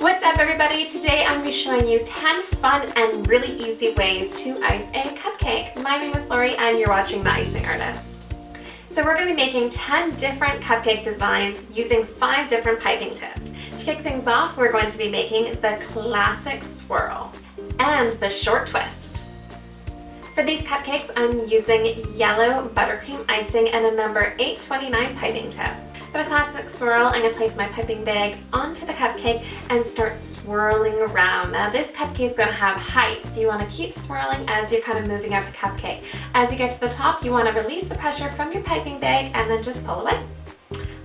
What's up everybody? Today I'm going to be showing you 10 fun and really easy ways to ice a cupcake. My name is Lori and you're watching The Icing Artist. So we're going to be making 10 different cupcake designs using 5 different piping tips. To kick things off, we're going to be making the classic swirl and the short twist. For these cupcakes, I'm using yellow buttercream icing and a number 829 piping tip. For the classic swirl, I'm going to place my piping bag onto the cupcake and start swirling around. Now this cupcake is going to have height, so you want to keep swirling as you're kind of moving up the cupcake. As you get to the top, you want to release the pressure from your piping bag and then just pull away.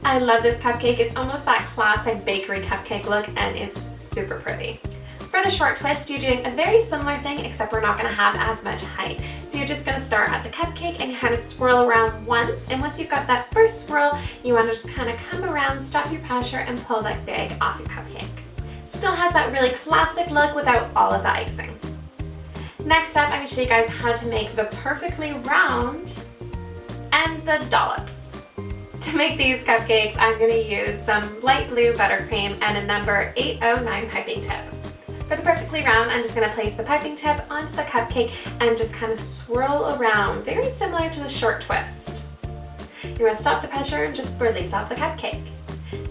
I love this cupcake. It's almost that classic bakery cupcake look and it's super pretty. For the short twist, you're doing a very similar thing, except we're not going to have as much height. So you're just going to start at the cupcake and kind of swirl around once. And once you've got that first swirl, you want to just kind of come around, stop your pressure, and pull that bag off your cupcake. Still has that really classic look without all of the icing. Next up, I'm going to show you guys how to make the perfectly round and the dollop. To make these cupcakes, I'm going to use some light blue buttercream and a number 809 piping tip. For the perfectly round, I'm just going to place the piping tip onto the cupcake and just kind of swirl around, very similar to the short twist. You want to stop the pressure and just release off the cupcake.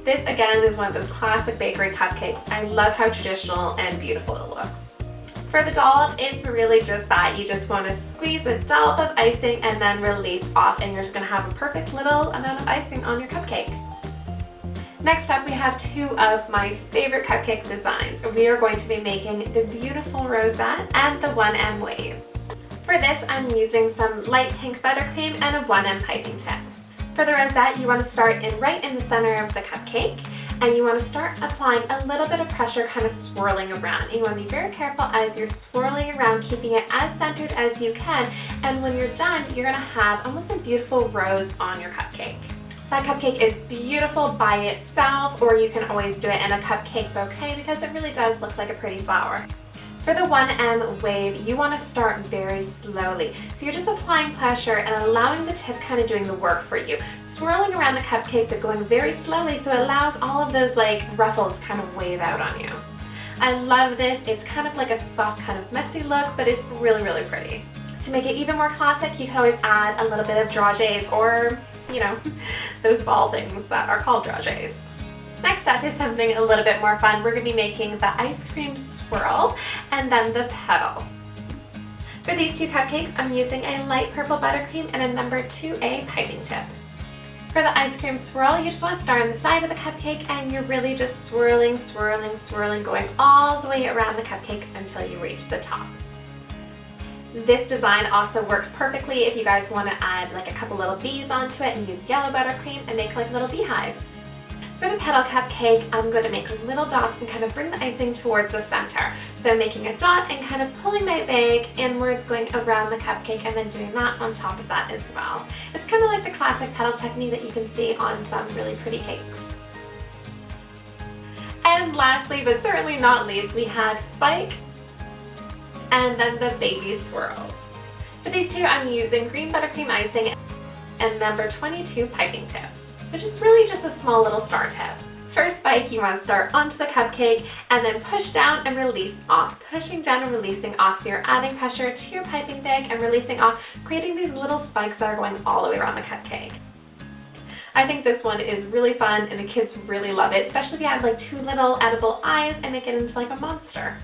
This again is one of those classic bakery cupcakes. I love how traditional and beautiful it looks. For the dollop, it's really just that. You just want to squeeze a dollop of icing and then release off, and you're just going to have a perfect little amount of icing on your cupcake. Next up, we have 2 of my favorite cupcake designs. We are going to be making the beautiful Rosette and the 1M wave. For this, I'm using some light pink buttercream and a 1M piping tip. For the Rosette, you want to start right in the center of the cupcake, and you want to start applying a little bit of pressure, kind of swirling around. And you want to be very careful as you're swirling around, keeping it as centered as you can. And when you're done, you're going to have almost a beautiful rose on your cupcake. That cupcake is beautiful by itself, or you can always do it in a cupcake bouquet because it really does look like a pretty flower. For the 1M wave, you want to start very slowly. So you're just applying pressure and allowing the tip kind of doing the work for you. Swirling around the cupcake but going very slowly, so it allows all of those like ruffles kind of wave out on you. I love this. It's kind of like a soft kind of messy look, but it's really, really pretty. To make it even more classic, you can always add a little bit of dragées, or you know, those ball things that are called dragées. Next up is something a little bit more fun. We're going to be making the ice cream swirl and then the petal. For these 2 cupcakes, I'm using a light purple buttercream and a number 2A piping tip. For the ice cream swirl, you just want to start on the side of the cupcake and you're really just swirling, swirling, swirling, going all the way around the cupcake until you reach the top. This design also works perfectly if you guys want to add like a couple little bees onto it and use yellow buttercream and make like a little beehive. For the petal cupcake, I'm going to make little dots and kind of bring the icing towards the center. So making a dot and kind of pulling my bag inwards, going around the cupcake, and then doing that on top of that as well. It's kind of like the classic petal technique that you can see on some really pretty cakes. And lastly, but certainly not least, we have Spike and then the Baby Swirls. For these 2, I'm using green buttercream icing and number 22 piping tip, which is really just a small little star tip. For Spike, you want to start onto the cupcake and then push down and release off. Pushing down and releasing off, so you're adding pressure to your piping bag and releasing off, creating these little spikes that are going all the way around the cupcake. I think this one is really fun and the kids really love it, especially if you add like 2 little edible eyes and make it into like a monster.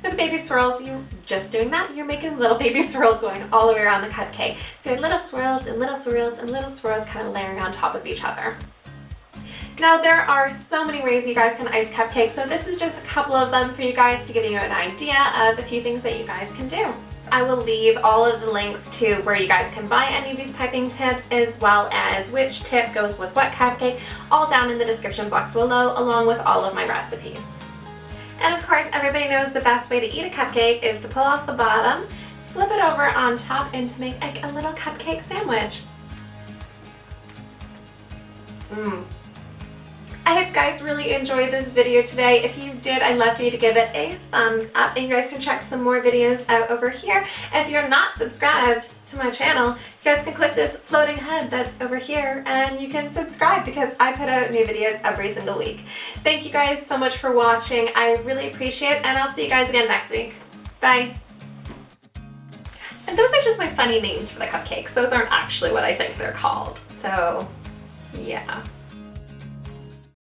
For the baby swirls, you're just doing that. You're making little baby swirls going all the way around the cupcake. So little swirls and little swirls and little swirls kind of layering on top of each other. Now there are so many ways you guys can ice cupcakes, so this is just a couple of them for you guys to give you an idea of a few things that you guys can do. I will leave all of the links to where you guys can buy any of these piping tips, as well as which tip goes with what cupcake, all down in the description box below, along with all of my recipes. And of course, everybody knows the best way to eat a cupcake is to pull off the bottom, flip it over on top, and to make like a little cupcake sandwich. I hope you guys really enjoyed this video today. If you did, I'd love for you to give it a thumbs up, and you guys can check some more videos out over here. If you're not subscribed to my channel, you guys can click this floating head that's over here and you can subscribe because I put out new videos every single week. Thank you guys so much for watching. I really appreciate it, and I'll see you guys again next week. Bye. And those are just my funny names for the cupcakes. Those aren't actually what I think they're called. So, yeah.